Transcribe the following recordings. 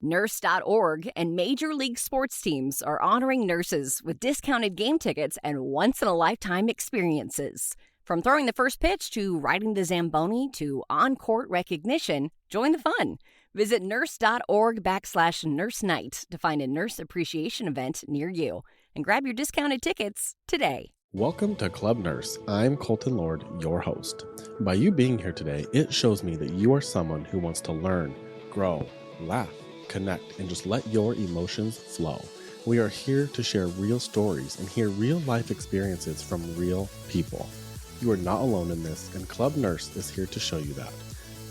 Nurse.org and Major League Sports teams are honoring nurses with discounted game tickets and once-in-a-lifetime experiences. From throwing the first pitch to riding the Zamboni to on-court recognition, join the fun. Visit nurse.org/nurse night to find a nurse appreciation event near you and grab your discounted tickets today. Welcome to Club Nurse. I'm Colton Lord, your host. By you being here today, it shows me that you are someone who wants to learn, grow, laugh, connect, and just let your emotions flow. We are here to share real stories and hear real life experiences from real people. You are not alone in this, and Club Nurse is here to show you that.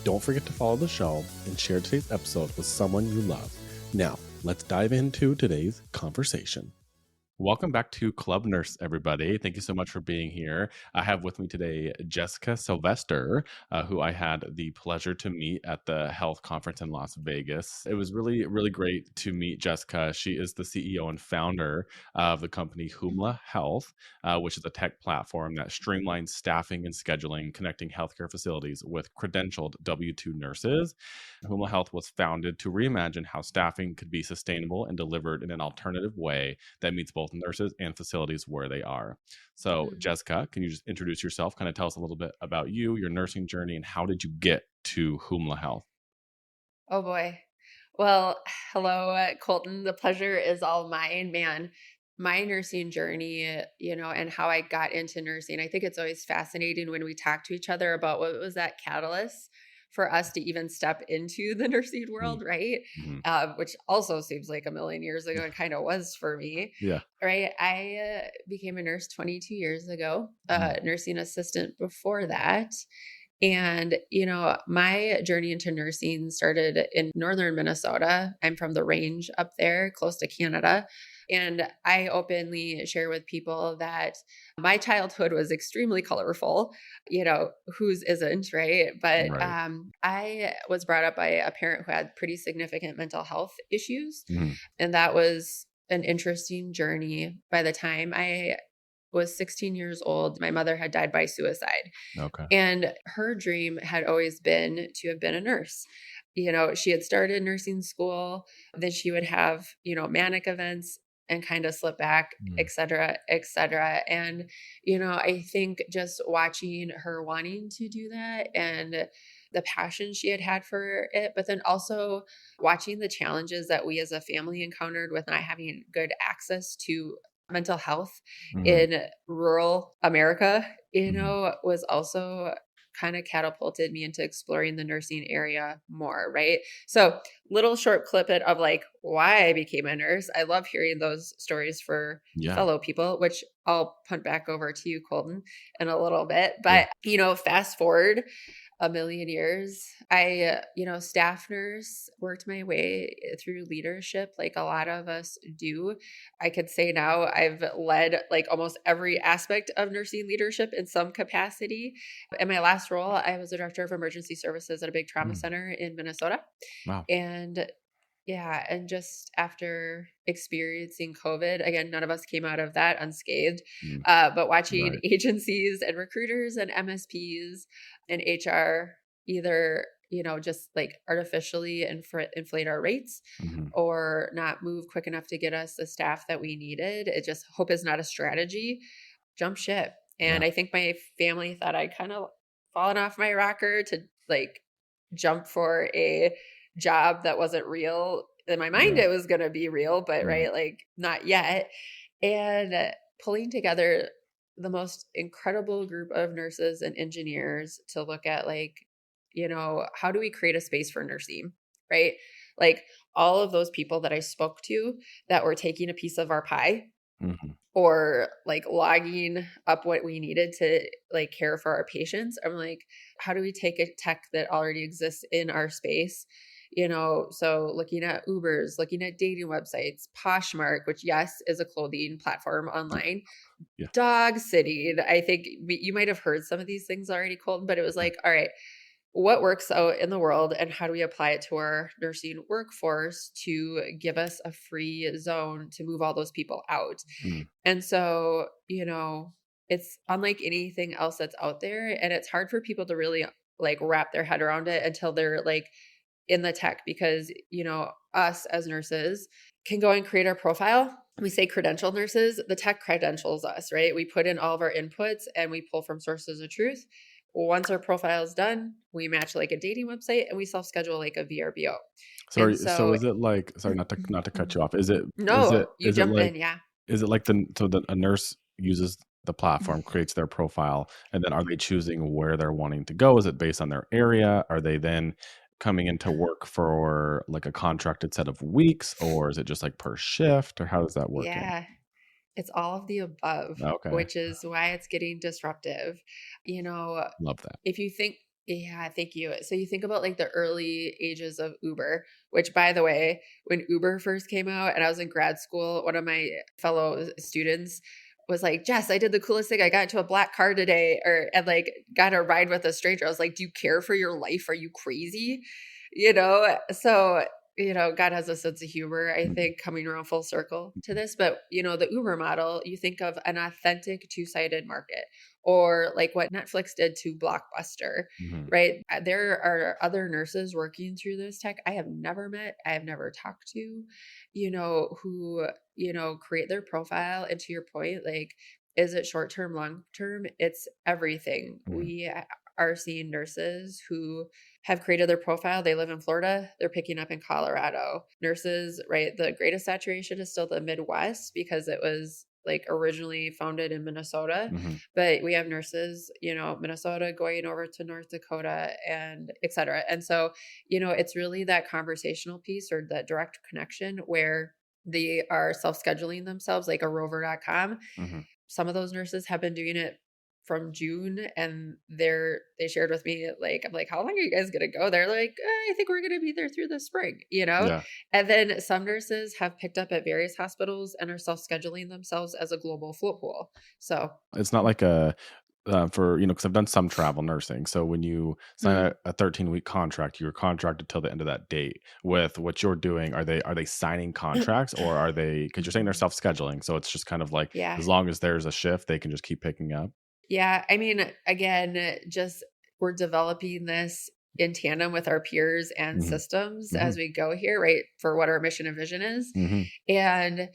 Don't forget to follow the show and share today's episode with someone you love. Now, let's dive into today's conversation. Welcome back to Club Nurse, everybody. Thank you so much for being here. I have with me today Jessica Sylvester, who I had the pleasure to meet at the health conference in Las Vegas. It was really, really great to meet Jessica. She is the CEO and founder of the company Humla Health, which is a tech platform that streamlines staffing and scheduling, connecting healthcare facilities with credentialed W-2 nurses. Humla Health was founded to reimagine how staffing could be sustainable and delivered in an alternative way that meets both nurses and facilities where they are. So, Jessica, can you just introduce yourself, kind of tell us a little bit about you, your nursing journey, and how did you get to Humla Health? Oh boy. Well, hello, Colton. The pleasure is all mine, man. My nursing journey, and how I got into nursing. I think it's always fascinating when we talk to each other about what was that catalyst for us to even step into the nursing world, right? Which also seems like a million years ago. It kind of was for me. Yeah. Right. I became a nurse 22 years ago, nursing assistant before that. And, my journey into nursing started in northern Minnesota. I'm from the range up there, close to Canada. And I openly share with people that my childhood was extremely colorful, whose isn't, right? But Right. I was brought up by a parent who had pretty significant mental health issues. And that was an interesting journey. By the time I was 16 years old, my mother had died by suicide. Okay. And her dream had always been to have been a nurse. She had started nursing school, then she would have, manic events and kind of slip back, et cetera, et cetera. And, I think just watching her wanting to do that and the passion she had for it, but then also watching the challenges that we as a family encountered with not having good access to mental health in rural America, was also kind of catapulted me into exploring the nursing area more, right? So little short clip it of like why I became a nurse. I love hearing those stories for fellow people, which I'll punt back over to you, Colton, in a little bit. But, fast forward a million years, I, staff nurse, worked my way through leadership like a lot of us do. I could say now I've led like almost every aspect of nursing leadership in some capacity. In my last role, I was a director of emergency services at a big trauma center in Minnesota. Wow. And just after experiencing COVID, again, none of us came out of that unscathed, but watching agencies and recruiters and MSPs and HR either, just like artificially inflate our rates or not move quick enough to get us the staff that we needed. It just hope is not a strategy. Jump ship. And I think my family thought I'd kind of fallen off my rocker to like jump for a job that wasn't real. In my mind, it was going to be real, but like not yet. And pulling together the most incredible group of nurses and engineers to look at like, how do we create a space for nursing, right? Like all of those people that I spoke to that were taking a piece of our pie or like logging up what we needed to like care for our patients. I'm like, how do we take a tech that already exists in our space? So looking at Ubers, looking at dating websites, Poshmark, which yes, is a clothing platform online, dog sitting. I think you might have heard some of these things already, Colton, but it was like, all right, what works out in the world and how do we apply it to our nursing workforce to give us a free zone to move all those people out? And so, it's unlike anything else that's out there. And it's hard for people to really like wrap their head around it until they're like in the tech because, us as nurses can go and create our profile. We say credentialed nurses, the tech credentials us, right? We put in all of our inputs and we pull from sources of truth. Once our profile is done, we match like a dating website and we self-schedule like a VRBO. So And so so, is it like, sorry, not to cut you off. Is it no, you jump like, in. Yeah. is it like a nurse uses the platform, creates their profile, and then are they choosing where they're wanting to go? Is it based on their area? Are they then coming into work for like a contracted set of weeks, or is it just like per shift, or how does that work in? Yeah. It's all of the above, Okay, which is why it's getting disruptive. You know, love that. if you think, yeah, thank you. So you think about like the early ages of Uber, which by the way, when Uber first came out and I was in grad school, one of my fellow students was like, Jess, I did the coolest thing. I got into a black car today and like got a ride with a stranger. I was like, do you care for your life? Are you crazy? So God has a sense of humor, I Mhm, think, coming around full circle to this. But, the Uber model, you think of an authentic two-sided market or like what Netflix did to Blockbuster, mhm, right? There are other nurses working through this tech I have never met, I have never talked to, who, create their profile. And to your point, like, is it short term, long term? It's everything. mhm, We are seeing nurses who have created their profile. They live in Florida. They're picking up in Colorado. Nurses, right? The greatest saturation is still the Midwest because it was like originally founded in Minnesota. mhm, But we have nurses, Minnesota going over to North Dakota and et cetera. And so, it's really that conversational piece or that direct connection where they are self-scheduling themselves like a rover.com. mhm. Some of those nurses have been doing it from June and they shared with me, like, I'm like, how long are you guys gonna go? They're like, I think we're gonna be there through the spring. Yeah, And then some nurses have picked up at various hospitals and are self-scheduling themselves as a global float pool. So it's not like a for because I've done some travel nursing. So when you sign mm, a 13-week contract, you're contracted till the end of that date. With what you're doing, are they signing contracts, or are they, because you're saying they're mhm. self scheduling? So it's just kind of like Yeah. as long as there's a shift, they can just keep picking up. Yeah. I mean, again, just we're developing this in tandem with our peers and Hmm. systems Hmm. as we go here, right? For what our mission and vision is. Hmm. And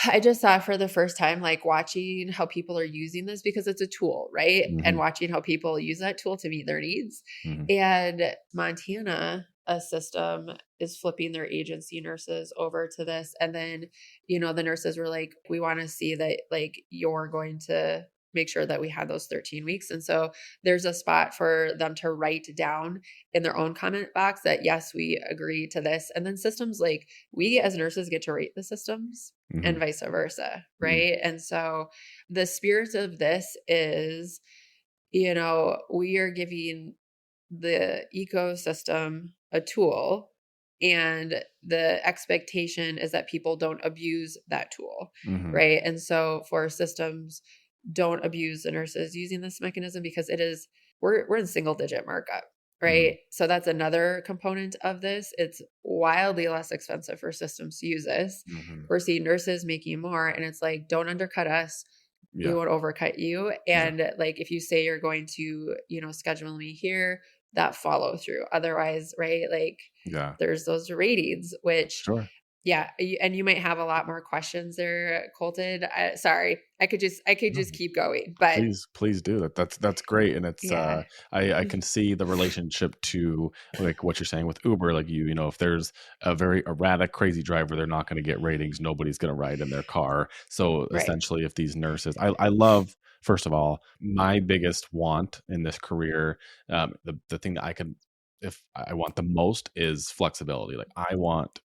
I just saw for the first time, like watching how people are using this because it's a tool, right? And Hmm. watching how people use that tool to meet their needs. Hmm. And Montana, a system is flipping their agency nurses over to this. And then, the nurses were like, we want to see that like you're going to make sure that we have those 13 weeks. And so there's a spot for them to write down in their own comment box that, yes, we agree to this. And then systems like we as nurses get to rate the systems Hmm. and vice versa, Hmm. right? And so the spirit of this is, we are giving the ecosystem a tool, and the expectation is that people don't abuse that tool, Hmm. right? And so for systems, don't abuse the nurses using this mechanism because we're in single digit markup, Hmm. right? So that's another component of this. It's wildly less expensive for systems to use this. Hmm. We're seeing nurses making more, and it's like, don't undercut us. We Yeah. won't overcut you. Yeah. And like, if you say you're going to, schedule me here, that follow through. Otherwise, right? Like, Yeah. there's those ratings, which, Sure. yeah, and you might have a lot more questions there, Colton. Sorry, I could just keep going, but Please do that. That's great, and it's yeah, I can see the relationship to like what you're saying with Uber. Like if there's a very erratic, crazy driver, they're not going to get ratings. Nobody's going to ride in their car. So right. essentially, if these nurses, I love. First of all, my biggest want in this career, the thing that I could, if I want the most, is flexibility. Like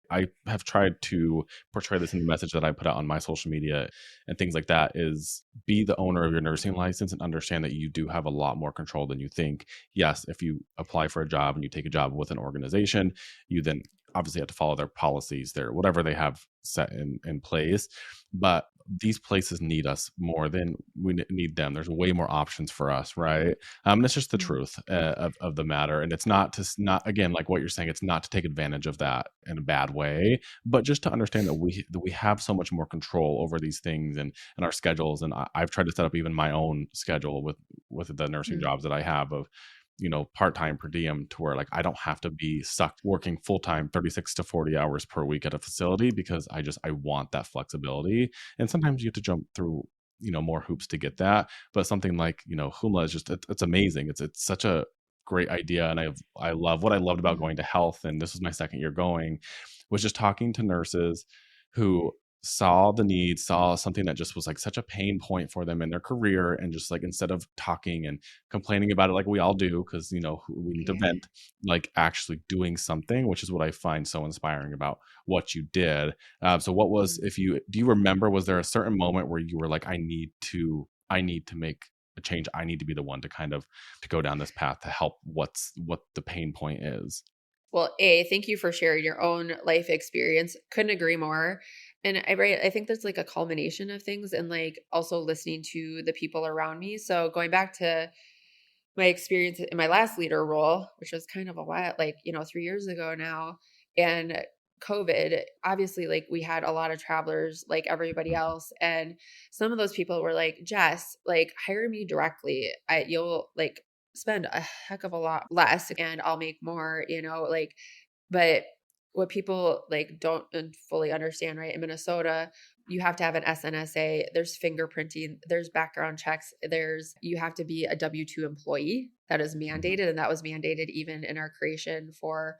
I have tried to portray this in the message that I put out on my social media and things like that, is be the owner of your nursing license and understand that you do have a lot more control than you think. Yes, if you apply for a job and you take a job with an organization, you then obviously have to follow their policies, their whatever they have set in place. But these places need us more than we need them. There's way more options for us, right? And it's just the Mm, truth of the matter. And it's not to not, again, like what you're saying, it's not to take advantage of that in a bad way, but just to understand that we have so much more control over these things and our schedules. And I've tried to set up even my own schedule with the nursing mm, jobs that I have, of part-time per diem to where like I don't have to be stuck working full-time 36 to 40 hours per week at a facility because I want that flexibility. And sometimes you have to jump through, more hoops to get that. But something like, Humla is just, it's amazing. It's such a great idea. And I love what I loved about Mhm. going to health. And this was my second year going, was just talking to nurses who saw the need, saw something that just was like such a pain point for them in their career. And just like, instead of talking and complaining about it like we all do, because, we need to Yeah. vent, like actually doing something, which is what I find so inspiring about what you did. So what was, Mhm. do you remember, was there a certain moment where you were like, I need to make a change. I need to be the one to kind of to go down this path to help what the pain point is. Well, thank you for sharing your own life experience. Couldn't agree more. And I think there's like a culmination of things and like also listening to the people around me. So going back to my experience in my last leader role, which was kind of a while, like, 3 years ago now, and COVID, obviously, like we had a lot of travelers like everybody Mhm. else. And some of those people were like, Jess, like hire me directly. You'll like spend a heck of a lot less and I'll make more, like, but what people like don't fully understand, right? In Minnesota, you have to have an SNSA, there's fingerprinting, there's background checks, you have to be a W-2 employee. That is Mhm. mandated. And that was mandated even in our creation for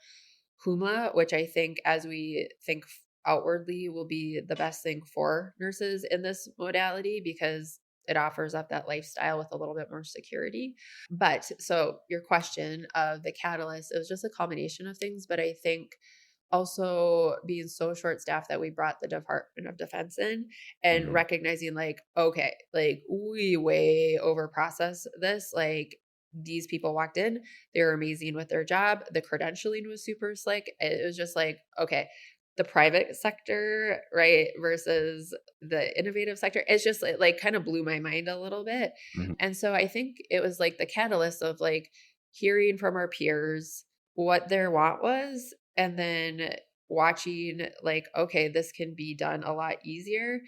Humla, which I think as we think outwardly will be the best thing for nurses in this modality because it offers up that lifestyle with a little bit more security. But so your question of the catalyst, it was just a combination of things. But I think also being so short staffed that we brought the Department of Defense in and Mhm. recognizing like, okay, like we way over process this. Like these people walked in, they were amazing with their job. The credentialing was super slick. It was just like, okay, the private sector, right, versus the innovative sector. It's just like kind of blew my mind a little bit. Mhm. And so I think it was like the catalyst of like hearing from our peers what their want was and then watching like, okay, this can be done a lot easier.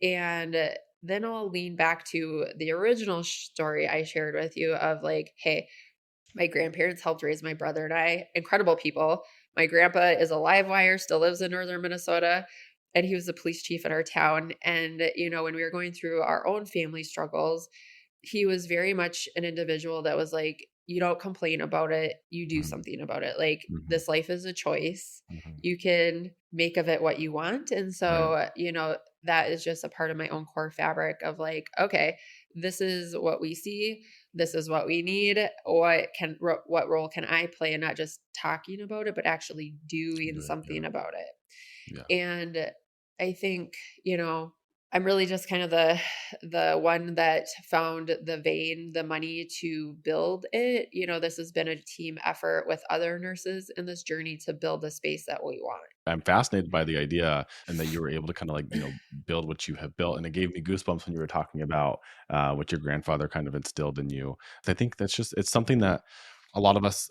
And then I'll lean back to the original story I shared with you of like, hey, my grandparents helped raise my brother and I, incredible people. My grandpa is a live wire, still lives in northern Minnesota, and he was the police chief in our town. And, when we were going through our own family struggles, he was very much an individual that was like, you don't complain about it, you do Mhm. something about it. Like, Mhm. this life is a choice. Mhm. You can make of it what you want. And Right. so, that is just a part of my own core fabric of like, okay, this is what we see. This is what we need. What role can I play in not just talking about it, but actually doing Good. something Yeah. about it? Yeah. And I think, I'm really just kind of the one that found the vein, the money to build it. This has been a team effort with other nurses in this journey to build the space that we want. I'm fascinated by the idea and that you were able to kind of like, build what you have built. And it gave me goosebumps when you were talking about what your grandfather kind of instilled in you. I think it's something that a lot of us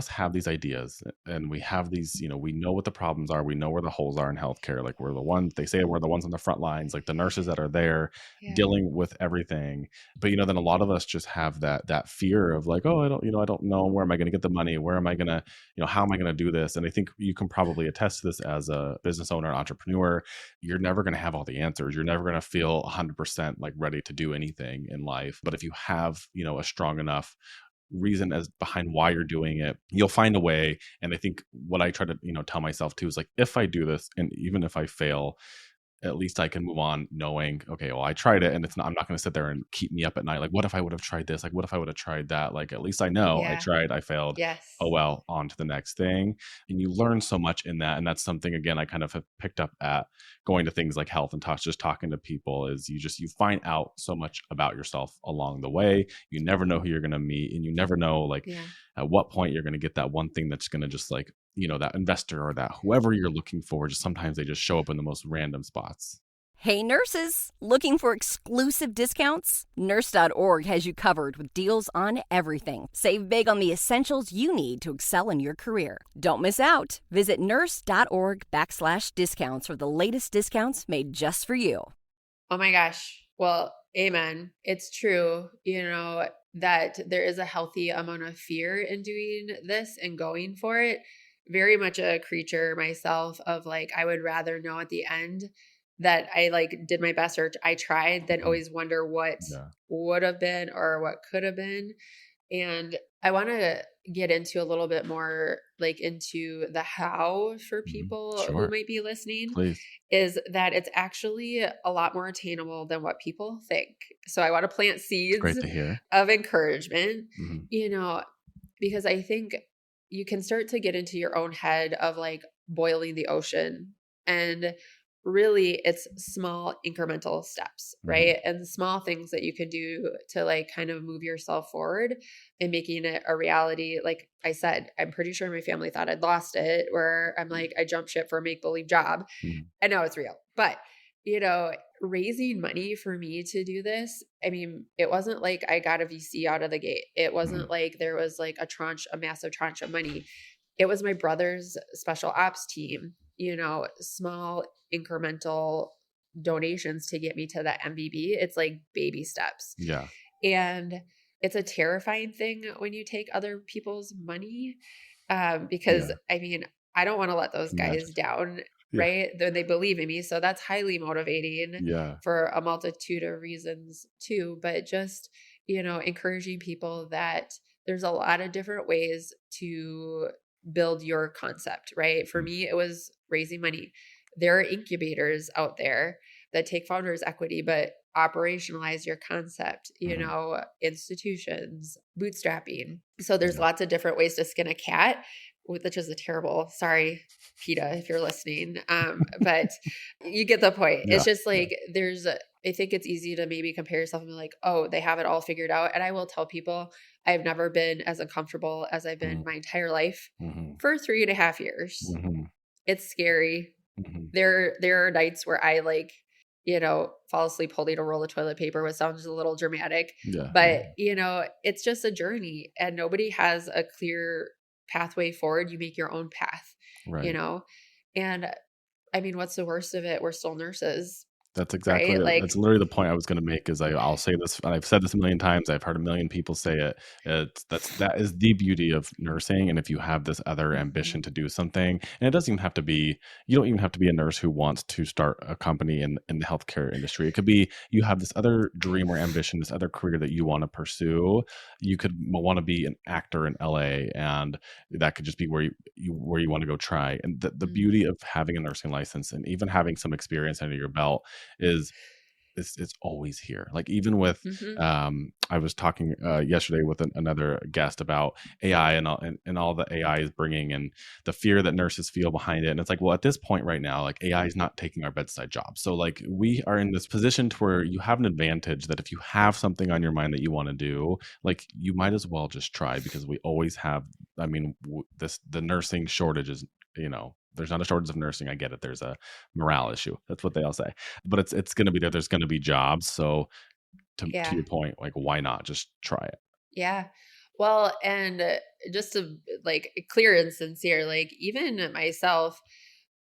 have these ideas and we have these, we know what the problems are. We know where the holes are in healthcare. Like we're the ones, they say we're the ones on the front lines, like the nurses that are there Yeah. dealing with everything. But, then a lot of us just have that fear of like, oh, I don't know, where am I going to get the money? Where am I going to, how am I going to do this? And I think you can probably attest to this as a business owner, entrepreneur. You're never going to have all the answers. You're never going to feel 100% like ready to do anything in life. But if you have, a strong enough reason as behind why you're doing it, you'll find a way. And I think what I try to, tell myself too is like, if I do this and even if I fail, at least I can move on knowing, okay, well, I tried it and I'm not going to sit there and keep me up at night. Like, what if I would have tried this? Like, what if I would have tried that? Like, at least I know I Yeah. tried, I failed. Oh, Yes. well, on to the next thing. And you learn so much in that. And that's something, again, I kind of have picked up at going to things like health and just talking to people is you find out so much about yourself along the way. You never know who you're going to meet and you never know like Yeah. at what point you're going to get that one thing that's going to just like, that investor or that whoever you're looking for, just sometimes they just show up in the most random spots. Hey nurses, looking for exclusive discounts? Nurse.org has you covered with deals on everything. Save big on the essentials you need to excel in your career. Don't miss out. Visit nurse.org/discounts for the latest discounts made just for you. Oh my gosh. Well, Amen. It's true, that there is a healthy amount of fear in doing this and going for it. Very much a creature myself of like, I would rather know at the end that I like did my best or I tried than Mhm. always wonder what Yeah. would have been or what could have been. And I want to get into a little bit more like into the how for people who Sure. might be listening Please. is that it's actually a lot more attainable than what people think. So I want to plant It's great seeds to hear. of encouragement, Mhm. you know, because I think you can start to get into your own head of like boiling the ocean. And really, it's small incremental steps, Mhm. right? And small things that you can do to like kind of move yourself forward and making it a reality. Like I said, I'm pretty sure my family thought I'd lost it, where I'm like, I jumped ship for a make believe job. Mhm. I know it's real, but raising money for me to do this, I mean, it wasn't like I got a VC out of the gate. It Mhm. wasn't like there was like a massive tranche of money. It was my brother's special ops team, small incremental donations to get me to that MBB. It's like baby steps. Yeah. And it's a terrifying thing when you take other people's money, because Yeah. I mean, I don't want to let those Can guys imagine. down, Yeah. right? They believe in me. So that's highly motivating Yeah. for a multitude of reasons too. But just, encouraging people that there's a lot of different ways to build your concept, right? For Mm. me, it was raising money. There are incubators out there that take founders equity, but operationalize your concept, Mhm. institutions, bootstrapping. So there's Yeah. lots of different ways to skin a cat, which is a terrible, sorry, PETA, if you're listening. But you get the point. Yeah. It's just Yeah. like I think it's easy to maybe compare yourself and be like, oh, they have it all figured out. And I will tell people I've never been as uncomfortable as I've been Mhm. my entire life Mhm. for 3.5 years. Mhm. It's scary. Mhm. There are nights where I like, fall asleep holding a roll of toilet paper, which sounds a little dramatic, Yeah. Yeah. but it's just a journey and nobody has a clear pathway forward. You make your own path, you Right. know? And I mean, what's the worst of it? We're still nurses, That's exactly right? it. Like, That's literally the point I was gonna make is I'll say this, and I've said this a million times, I've heard a million people say it. That is the beauty of nursing, and if you have this other ambition mhm, to do something, and it doesn't even have to be you don't even have to be a nurse who wants to start a company in the healthcare industry. It could be you have this other dream or ambition, this other career that you wanna pursue. You could wanna be an actor in LA, and that could just be where you wanna go try. And the mm, beauty of having a nursing license and even having some experience under your belt is it's always here. Like even with mhm, I was talking yesterday with another guest about AI and all the AI is bringing and the fear that nurses feel behind it. And it's like, well, at this point right now, like AI is not taking our bedside jobs. So like we are in this position to where you have an advantage that if you have something on your mind that you want to do, like you might as well just try because we always have. I mean, the nursing shortage is there's not a shortage of nursing. I get it. There's a morale issue. That's what they all say, but it's going to be there. There's going to be jobs. So to yeah. your point, like why not just try it? Yeah. Well, and just to like clear and sincere, like even myself,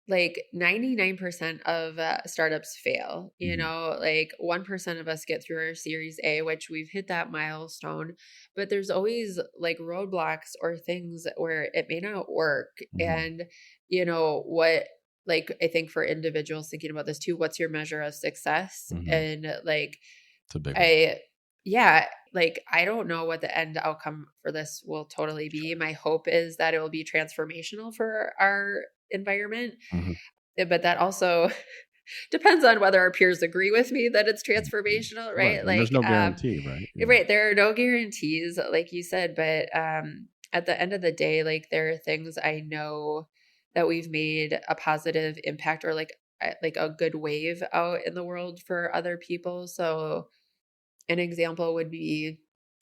like 99% of startups fail, Mhm. like 1% of us get through our series A, which we've hit that milestone, but there's always like roadblocks or things where it may not work. Mhm. And what, like, I think for individuals thinking about this too, what's your measure of success? Mhm. And like, It's a big one. I, yeah, like I don't know what the end outcome for this will totally be. My hope is that it will be transformational for our environment. Mhm. But that also depends on whether our peers agree with me that it's Mhm. transformational, Right. right? And there's Like, no guarantee, right? Yeah. right, there are no guarantees, like you said, but at the end of the day, like there are things I know that we've made a positive impact or like a good wave out in the world for other people. So an example would be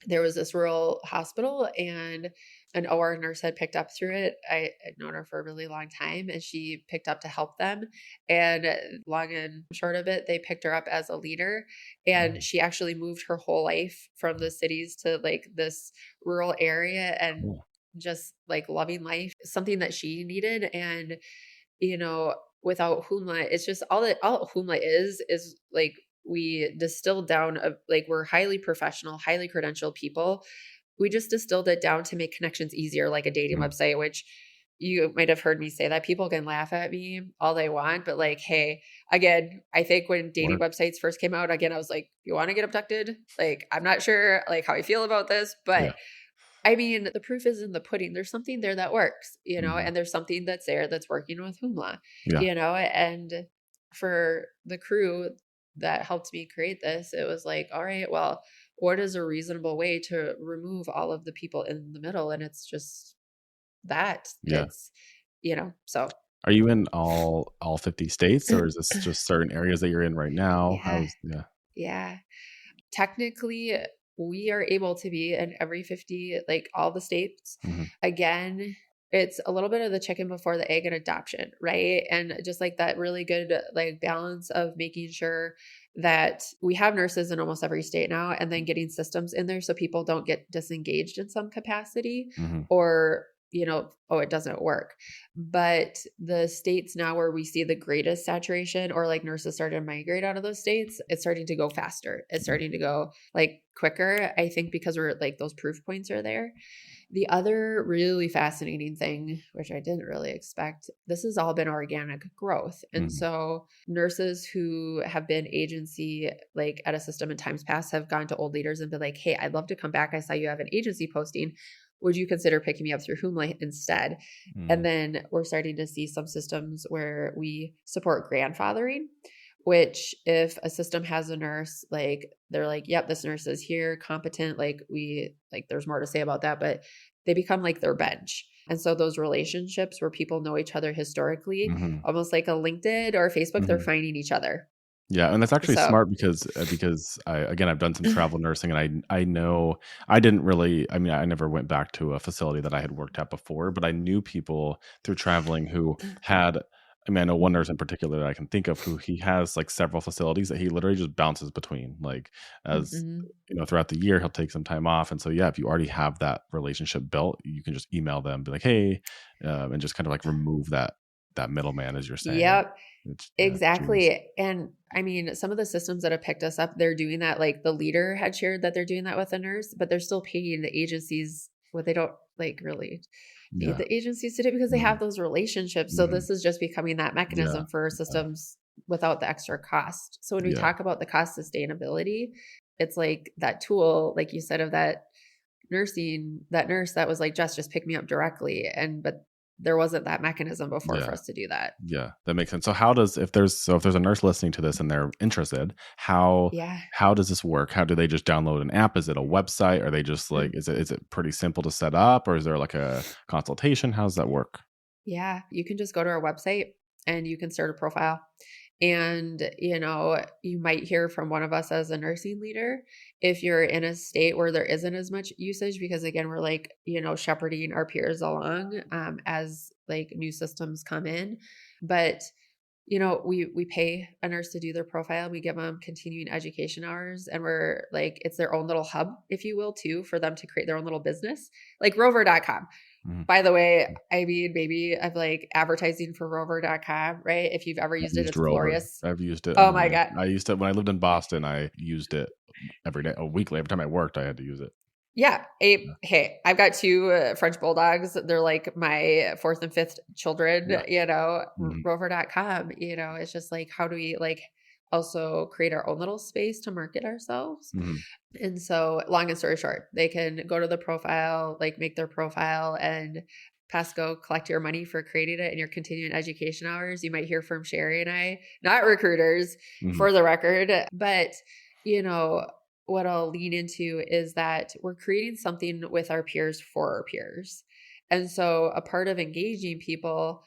there was this rural hospital and an OR nurse had picked up through it. I'd known her for a really long time and she picked up to help them. And long and short of it, they picked her up as a leader. And Mm. she actually moved her whole life from the cities to like this rural area and Cool. just like loving life, something that she needed. And, without Humla, it's just all Humla is like we distilled down like we're highly professional, highly credentialed people. We just distilled it down to make connections easier, like a dating website, which you might have heard me say that. People can laugh at me all they want, but like, hey, again, I think when dating websites first came out, again, I was like, you want to get abducted? Like, I'm not sure like how I feel about this, but I mean, the proof is in the pudding. There's something there that works, and there's something that's there that's working with Humla, and for the crew that helped me create this, it was like, all right, well, what is a reasonable way to remove all of the people in the middle? And it's just that it's, so. Are you in all 50 states, or is this just certain areas that you're in right now? Yeah. Technically, we are able to be in every 50, like all the states. Again, it's a little bit of the chicken before the egg and adoption, right? And just like that really good like balance of making sure that we have nurses in almost every state now, and then getting systems in there so people don't get disengaged in some capacity or it doesn't work. But the states now where we see the greatest saturation, or like nurses started to migrate out of those states, it's starting to go faster. It's starting to go like quicker, I think, because we're like those proof points are there. The other really fascinating thing, which I didn't really expect, this has all been organic growth. And so nurses who have been agency like at a system in times past have gone to old leaders and been like, hey, I'd love to come back. I saw you have an agency posting. Would you consider picking me up through Humla instead? And then we're starting to see some systems where we support grandfathering, which if a system has a nurse, like they're like, yep, this nurse is here, competent. Like there's more to say about that, but they become like their bench. And so those relationships where people know each other historically, almost like a LinkedIn or Facebook, they're finding each other. Yeah, and that's actually smart because I've done some travel nursing, and I know I didn't really. I mean, I never went back to a facility that I had worked at before, but I knew people through traveling who had. I mean, I know one nurse in particular that I can think of who he has like several facilities that he literally just bounces between. Like as throughout the year, he'll take some time off, and so if you already have that relationship built, you can just email them, be like, hey, and just kind of like remove that middleman, as you're saying. Yep. Exactly. Genius. And I mean, some of the systems that have picked us up, they're doing that. Like the leader had shared that they're doing that with a nurse, but they're still paying the agencies what they don't like really need the agencies to do because they have those relationships. So this is just becoming that mechanism for systems without the extra cost. So when we talk about the cost sustainability, it's like that tool, like you said, of that nurse that was like, just pick me up directly. But there wasn't that mechanism before for us to do that. Yeah, that makes sense. So if there's a nurse listening to this and they're interested, how does this work? How do they just download an app? Is it a website? Are they just like, is it pretty simple to set up, or is there like a consultation? How does that work? Yeah, you can just go to our website and you can start a profile. And, you might hear from one of us as a nursing leader if you're in a state where there isn't as much usage, because again, we're like, shepherding our peers along as like new systems come in. But, we pay a nurse to do their profile. We give them continuing education hours, and we're like, it's their own little hub, if you will, too, for them to create their own little business, like Rover.com. By the way, I mean, maybe I'm like advertising for Rover.com, right? If you've ever used it, it's glorious. I've used it. Oh my God. I used it when I lived in Boston. I used it every day, weekly. Every time I worked, I had to use it. Yeah. Hey, I've got two French bulldogs. They're like my fourth and fifth children, Rover.com, it's just like, how do we like also create our own little space to market ourselves? And so long and story short, they can go to the profile, like make their profile and go collect your money for creating it and your continuing education hours. You might hear from Sherry and I, not recruiters for the record, but what I'll lean into is that we're creating something with our peers for our peers. And so a part of engaging people,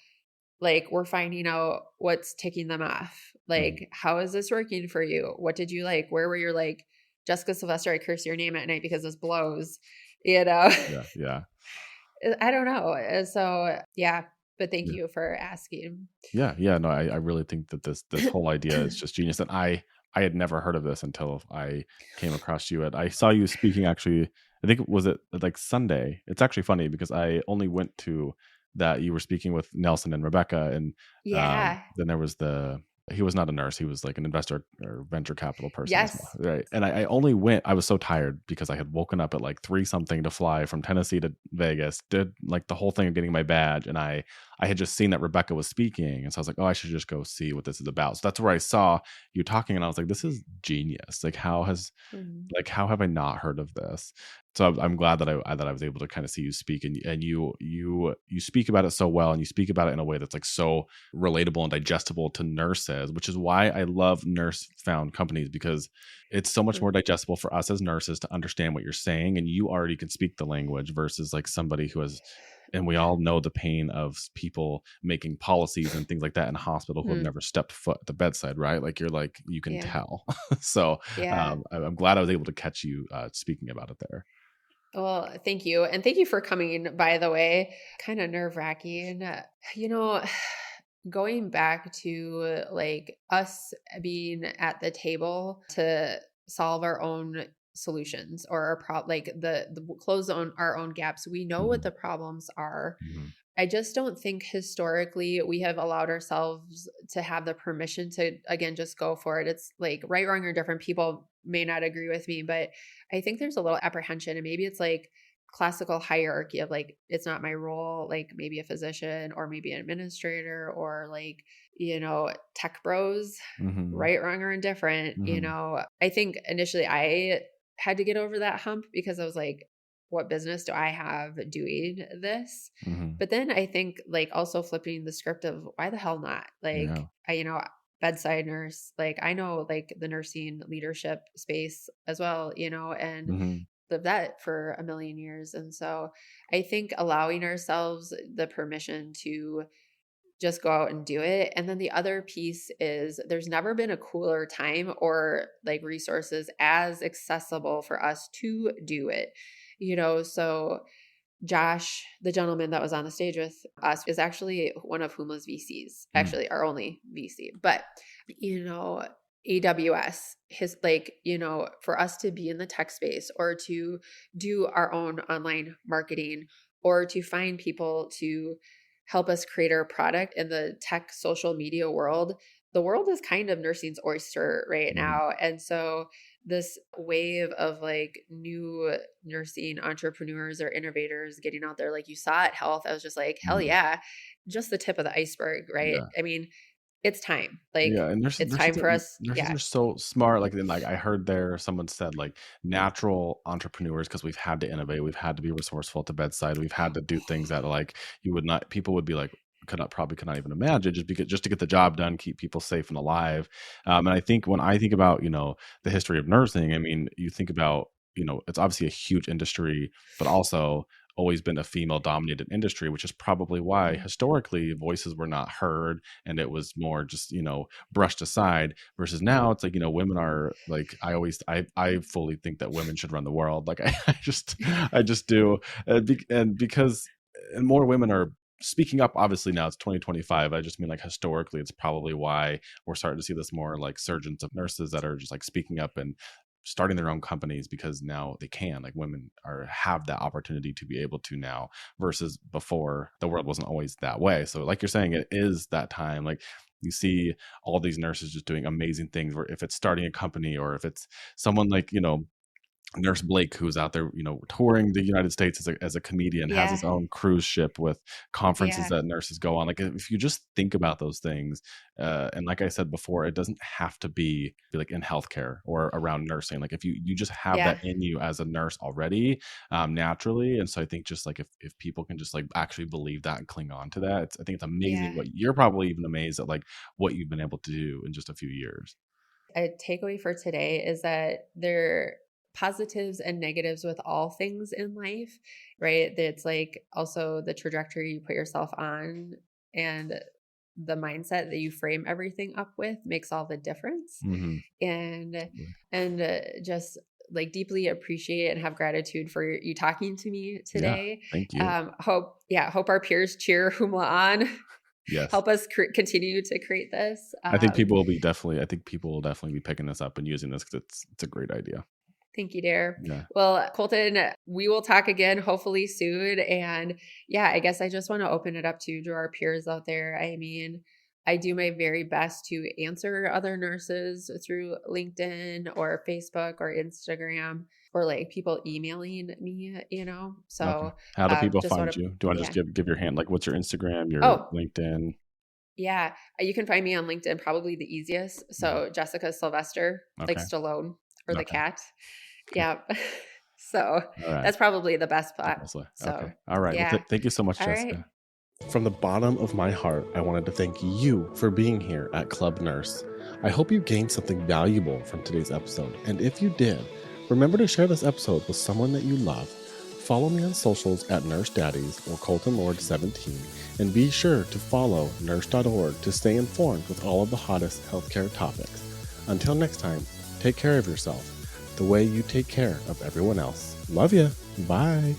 like we're finding out what's ticking them off. Like, how is this working for you? What did you like? Where were you like, Jessica Sylvester, I curse your name at night because this blows, Yeah. I don't know. So but thank you for asking. Yeah. No, I really think that this whole idea is just genius. And I had never heard of this until I came across you. I saw you speaking, actually, I think, was it like Sunday? It's actually funny because I only went to that. You were speaking with Nelson and Rebecca, and then there was the He was not a nurse. He was like an investor or venture capital person as Yes. well. Right. And I only went, I was so tired because I had woken up at like 3 something to fly from Tennessee to Vegas, did like the whole thing of getting my badge. And I had just seen that Rebecca was speaking. And so I was like, oh, I should just go see what this is about. So that's where I saw you talking. And I was like, this is genius. Mhm. Like, how have I not heard of this? So I'm glad that I was able to kind of see you speak, and you speak about it so well, and you speak about it in a way that's like so relatable and digestible to nurses, which is why I love nurse found companies, because it's so much more Mhm. digestible for us as nurses to understand what you're saying, and you already can speak the language versus like somebody who has, and we all know the pain of people making policies and things like that in a hospital who have Mm. never stepped foot at the bedside, right? Like you're like, you can Yeah. tell. So Yeah. I'm glad I was able to catch you speaking about it there. Well, thank you. And thank you for coming, by the way. Kind of nerve-wracking. You know, going back to like us being at the table to solve our own solutions or like the close on our own gaps. We know what Mhm, the problems are. mhm, I just don't think historically we have allowed ourselves to have the permission to, again, just go for it. It's like right, wrong, or different. People may not agree with me, but I think there's a little apprehension. And maybe it's like classical hierarchy of like, it's not my role, like maybe a physician or maybe an administrator or like, tech bros, mhm, right, wrong, or indifferent. mhm, I think initially I had to get over that hump because I was like, what business do I have doing this? mhm. But then I think like also flipping the script of why the hell not? Like Yeah. bedside nurse, like I know like the nursing leadership space as well, and Mhm, lived that for a million years. And so I think allowing ourselves the permission to just go out and do it. And then the other piece is there's never been a cooler time or like resources as accessible for us to do it. So Josh, the gentleman that was on the stage with us, is actually one of Humla's VCs, mm, actually our only VC. But, AWS, his like, for us to be in the tech space or to do our own online marketing or to find people to help us create our product in the tech social media world, the world is kind of nursing's oyster right mhm, now. And so this wave of like new nursing entrepreneurs or innovators getting out there, like you saw at Health, I was just like, hell mhm. yeah, just the tip of the iceberg, right? Yeah. I mean, it's time. Like, Yeah, and it's time for us. nurses Yeah. are so smart. Like, then, like I heard there, someone said like natural entrepreneurs, because we've had to innovate, we've had to be resourceful at the bedside, we've had to do things that like you would not, people would be like could not even imagine, just to get the job done, keep people safe and alive. And I think when I think about the history of nursing, I mean, you think about it's obviously a huge industry, but also always been a female dominated industry, which is probably why Mm. historically voices were not heard, and it was more just brushed aside, versus now it's like women are like, I fully think that women should run the world. Like I just do. And because and more women are speaking up. Obviously now it's 2025. I just mean like historically it's probably why we're starting to see this more like surgence of nurses that are just like speaking up and starting their own companies, because now they can, like women are have that opportunity to be able to now, versus before the world wasn't always that way. So like you're saying, it is that time. Like you see all these nurses just doing amazing things, where if it's starting a company, or if it's someone like Nurse Blake, who's out there, touring the United States as a comedian, has Yeah. his own cruise ship with conferences Yeah. that nurses go on. Like, if you just think about those things, and like I said before, it doesn't have to be like in healthcare or around nursing. Like, if you just have that Yeah. in you as a nurse already, naturally. And so I think just like if people can just like actually believe that and cling on to that, I think it's amazing. Yeah. What you're probably even amazed at, like what you've been able to do in just a few years. A takeaway for today is that there are positives and negatives with all things in life, right? It's like also the trajectory you put yourself on and the mindset that you frame everything up with makes all the difference. Hmm. And just like deeply appreciate and have gratitude for you talking to me Yeah. today. Thank you. Hope our peers cheer Humla on, Yes. help us continue to create this. I think people will definitely be picking this up and using this, because it's a great idea. Thank you, dear. Yeah. Well, Colton, we will talk again hopefully soon. And yeah, I guess I just want to open it up to our peers out there. I mean, I do my very best to answer other nurses through LinkedIn or Facebook or Instagram, or like people emailing me, Okay. So How do people just want find to, you? Do you want to just yeah. give your hand? Like, what's your Instagram, your Oh, LinkedIn? yeah. You can find me on LinkedIn, probably the easiest. So Jessica Sylvester, like Okay. Stallone or the Okay. cat. Okay. Yeah. So All right. that's probably the best spot. Honestly. Okay. So All right. Well, yeah. thank you so much, All right. Jessica. From the bottom of my heart, I wanted to thank you for being here at Club Nurse. I hope you gained something valuable from today's episode. And if you did, remember to share this episode with someone that you love. Follow me on socials at Nurse Daddies or Colton Lord 17, and be sure to follow Nurse.org to stay informed with all of the hottest healthcare topics. Until next time, take care of yourself the way you take care of everyone else. Love ya. Bye.